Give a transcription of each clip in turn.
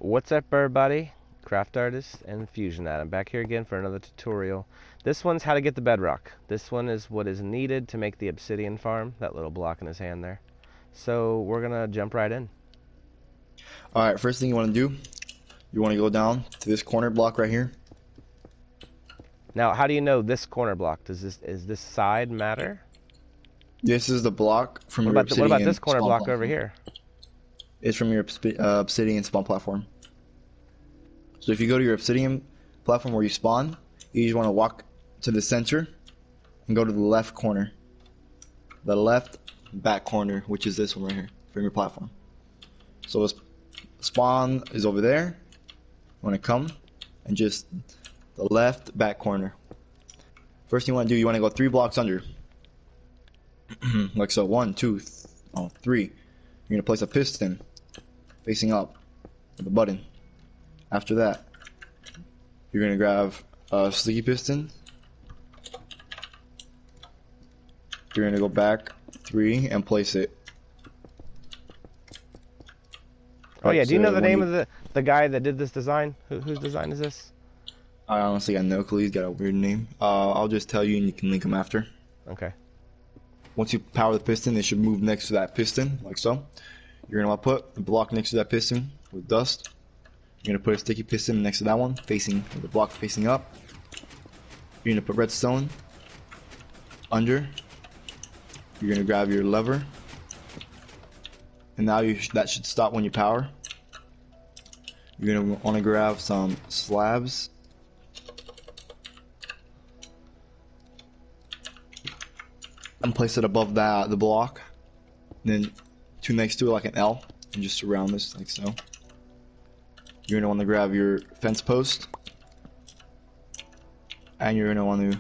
What's up, everybody? Craft Artist and Fusion Atom back here again for another tutorial. This one's how to get the bedrock. This one is what is needed to make the obsidian farm. That little block in his hand there. So we're gonna jump right in. Alright, first thing you want to do, you want to go down to this corner block right here. Now, how do you know this corner block? Is this side matter? This is the block from your obsidian. What about this corner block over here? It's from your obsidian spawn platform. So if you go to your obsidian platform where you spawn, you just want to walk to the center and go to the left corner. The left back corner, which is this one right here from your platform. So the spawn is over there. You want to come and just the left back corner. First thing you want to do, you want to go 3 blocks under. Like so, 1, 2, 3. You're going to place a piston facing up with a button. After that, you're going to grab a sticky piston. You're going to go back 3 and place it. Oh yeah, do you know the name of the guy that did this design? Whose design is this? I honestly got no clue. He's got a weird name. I'll just tell you and you can link him after. Okay. Once you power the piston, it should move next to that piston, like so. You're going to want to put the block next to that piston with dust. You're going to put a sticky piston next to that one, facing the block facing up. You're going to put redstone under. You're going to grab your lever. And now that should stop when you power. You're going to want to grab some slabs. And place it above the block. And then 2 next to it like an L. And just surround this like so. You're going to want to grab your fence post. And you're going to want to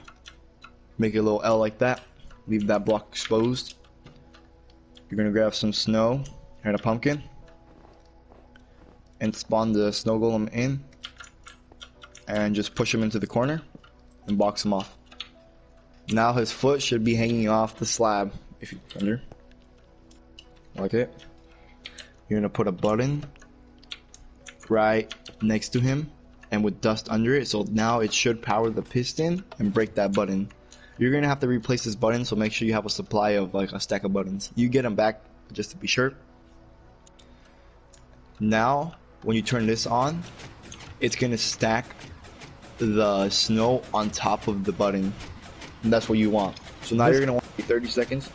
make a little L like that. Leave that block exposed. You're going to grab some snow and a pumpkin. And spawn the snow golem in. And just push him into the corner. And box him off. Now his foot should be hanging off the slab, if you under, like it. You're gonna put a button right next to him, and with dust under it, so now it should power the piston and break that button. You're gonna have to replace this button, so make sure you have a supply of like a stack of buttons. You get them back just to be sure. Now, when you turn this on, it's gonna stack the snow on top of the button. And that's what you want. So now you're going to want to wait 30 seconds.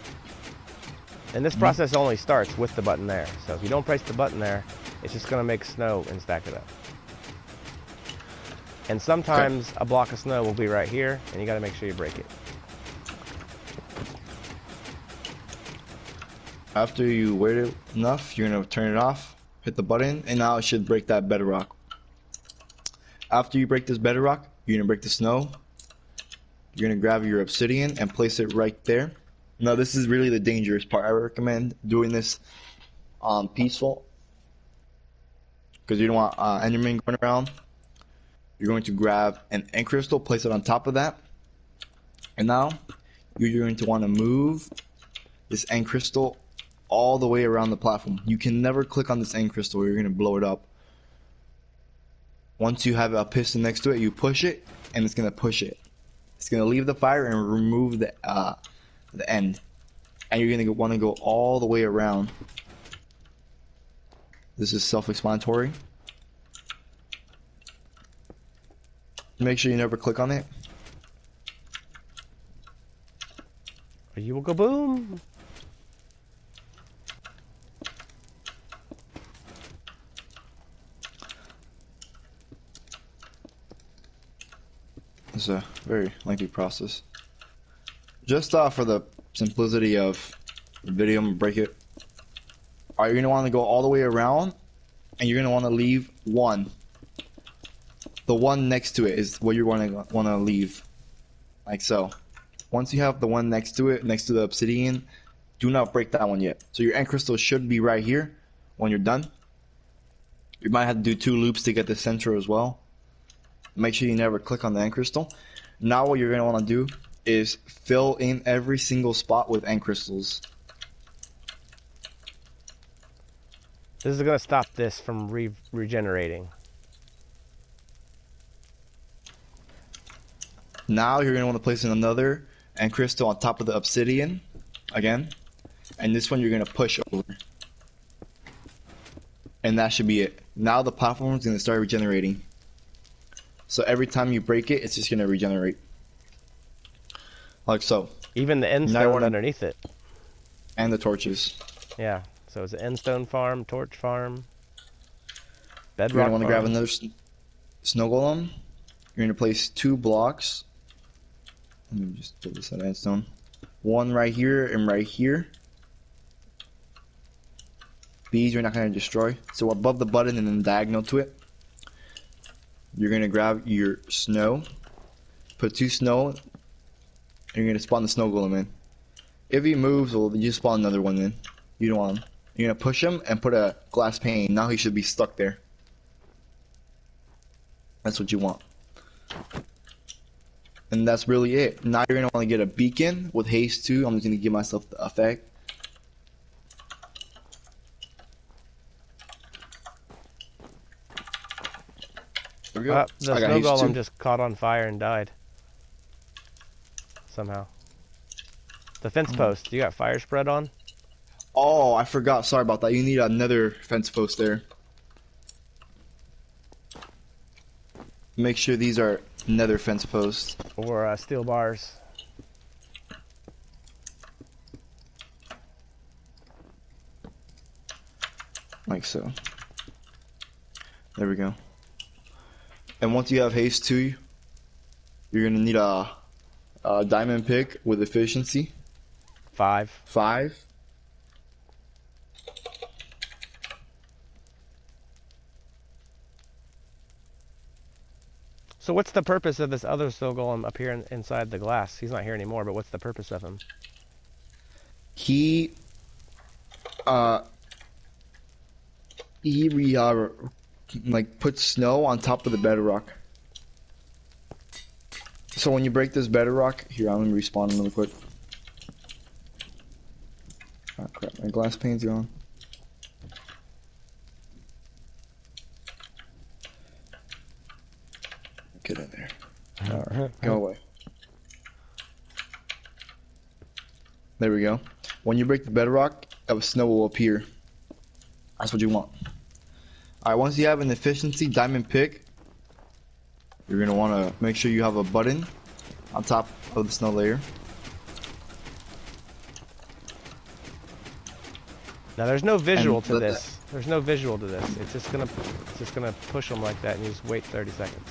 And this process only starts with the button there. So if you don't place the button there, it's just going to make snow and stack it up. And sometimes a block of snow will be right here, and you got to make sure you break it. After you wait enough, you're going to turn it off, hit the button, and now it should break that bedrock. After you break this bedrock, you're going to break the snow. You're going to grab your obsidian and place it right there. Now this is really the dangerous part. I recommend doing this peaceful, because you don't want endermen going around. You're going to grab an end crystal, place it on top of that. And now you're going to want to move this end crystal all the way around the platform. You can never click on this end crystal or you're going to blow it up. Once you have a piston next to it, you push it and it's going to push it. It's going to leave the fire and remove the end. And you're going to want to go all the way around. This is self-explanatory. Make sure you never click on it. Or you will go boom. It's a very lengthy process. Just for the simplicity of the video, I'm gonna break it. Alright, you're gonna want to go all the way around, and you're gonna want to leave one. The one next to it is what you're want to leave, like so. Once you have the one next to it, next to the obsidian, do not break that one yet. So your end crystal should be right here when you're done. You might have to do 2 loops to get the center as well. Make sure you never click on the end crystal. Now what you're going to want to do is fill in every single spot with end crystals. This is gonna stop this from regenerating. Now you're gonna want to place another end crystal on top of the obsidian again, and this one you're gonna push over, and that should be it. Now the platform is gonna start regenerating. So every time you break it, it's just gonna regenerate, like so. Even the end Now you stone wanna- underneath it. And the torches. Yeah. So it's an end stone farm, torch farm, You're bedrock gonna want to farm. grab another snow golem. You're gonna place 2 blocks. Let me just put this at endstone. One right here and right here. These you're not gonna destroy. So above the button and then diagonal to it, you're gonna grab your snow, put 2 snow, and you're gonna spawn the snow golem in. If he moves, well, you spawn another one in. You don't want him. You're gonna push him and put a glass pane. Now he should be stuck there. That's what you want. And that's really it. Now you're gonna want to get a beacon with haste 2. I'm just gonna give myself the effect. There we go. The I got snow haste golem 2. just caught on fire and died. Somehow. The fence post, you got fire spread on? Oh, I forgot. Sorry about that. You need another fence post there. Make sure these are nether fence posts. Or steel bars. Like so. There we go. And once you have haste 2, you're gonna need a diamond pick with efficiency 5. 5. So what's the purpose of this other snow golem up here inside the glass? He's not here anymore, but what's the purpose of him? He like puts snow on top of the bedrock. So when you break this bedrock, here, I'm gonna respawn him really quick. Oh crap, my glass pane's gone. Get in there. Alright, go away. There we go. When you break the bedrock, snow will appear. That's what you want. Alright, once you have an efficiency diamond pick, you're gonna wanna make sure you have a button on top of the snow layer. Now there's no visual And to let this. There's no visual to this. It's just gonna push them like that, and you just wait 30 seconds.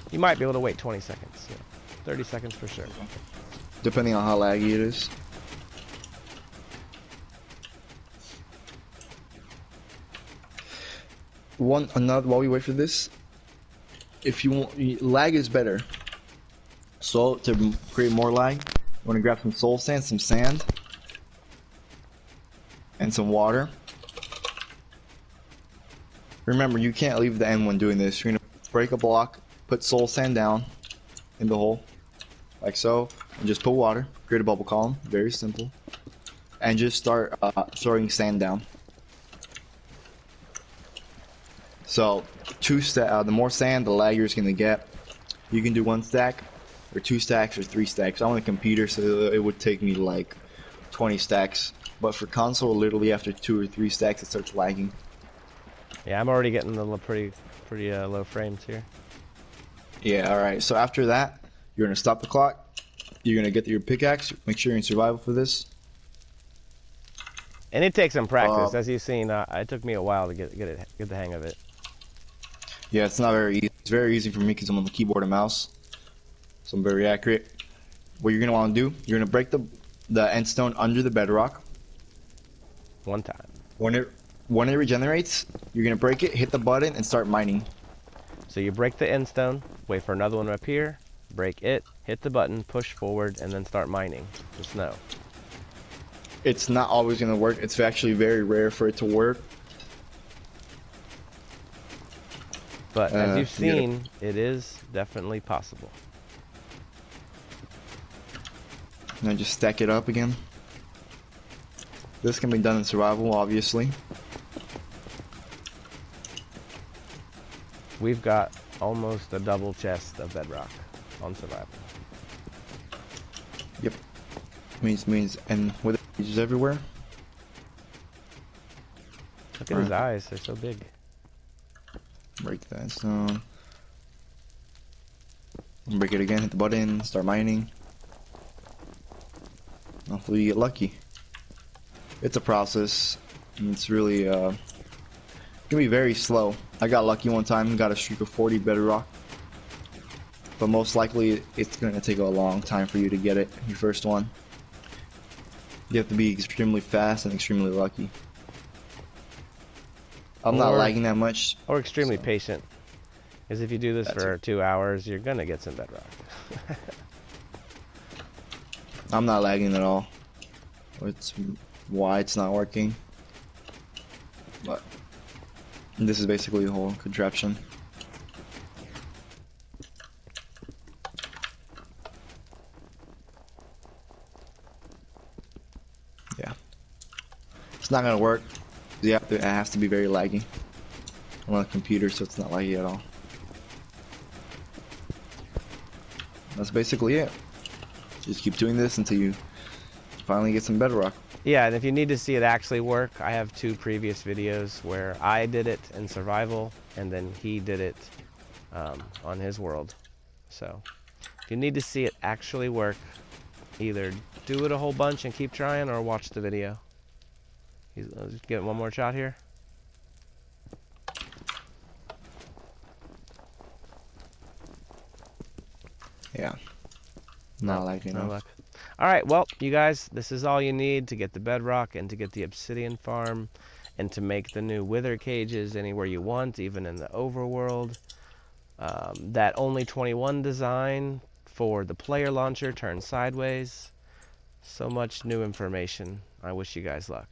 You might be able to wait 20 seconds. Yeah. 30 seconds for sure. Depending on how laggy it is. While we wait for this, if you want, lag is better. So to create more lag, you want to grab some soul sand, some sand, and some water. Remember, you can't leave the end when doing this. You're gonna break a block, put soul sand down in the hole, like so, and just put water. Create a bubble column. Very simple. And just start throwing sand down. So, the more sand, the laggier it's gonna get. You can do 1 stack, or 2 stacks, or 3 stacks. I'm on a computer, so it would take me like 20 stacks. But for console, literally after 2 or 3 stacks, it starts lagging. Yeah, I'm already getting the pretty low frames here. Yeah, alright. So after that, you're gonna stop the clock. You're gonna get your pickaxe. Make sure you're in survival for this. And it takes some practice, as you've seen. It took me a while to get the hang of it. Yeah, it's not very easy. It's very easy for me because I'm on the keyboard and mouse. So I'm very accurate. What you're going to want to do, you're going to break the end stone under the bedrock. One time. When it regenerates, you're going to break it, hit the button, and start mining. So you break the end stone, wait for another one to appear, break it, hit the button, push forward, and then start mining the snow. It's not always going to work. It's actually very rare for it to work. But as you've seen, it is definitely possible. And then just stack it up again. This can be done in survival, obviously. We've got almost a double chest of bedrock on survival. Yep. Means, and with cages everywhere. Look at his eyes, they're so big. Break that stone. Break it again, hit the button, start mining. Hopefully you get lucky. It's a process, and it's really, it can be very slow. I got lucky one time, got a streak of 40 bedrock. But most likely, it's going to take a long time for you to get it, your first one. You have to be extremely fast and extremely lucky. I'm not lagging that much. Or extremely patient. Because if you do this for 2 hours, you're going to get some bedrock. I'm not lagging at all. It's why it's not working. But this is basically the whole contraption. Yeah. It's not gonna work. It has to be very laggy. I'm on a computer, so it's not laggy at all. That's basically it. Just keep doing this until you finally get some bedrock. Yeah, and if you need to see it actually work, I have 2 previous videos where I did it in survival, and then he did it on his world. So, if you need to see it actually work, either do it a whole bunch and keep trying, or watch the video. Let's get one more shot here. Yeah. Not liking no enough. luck. Alright, well, you guys, this is all you need to get the bedrock and to get the obsidian farm and to make the new wither cages anywhere you want, even in the overworld. That only 21 design for the player launcher turns sideways. So much new information. I wish you guys luck.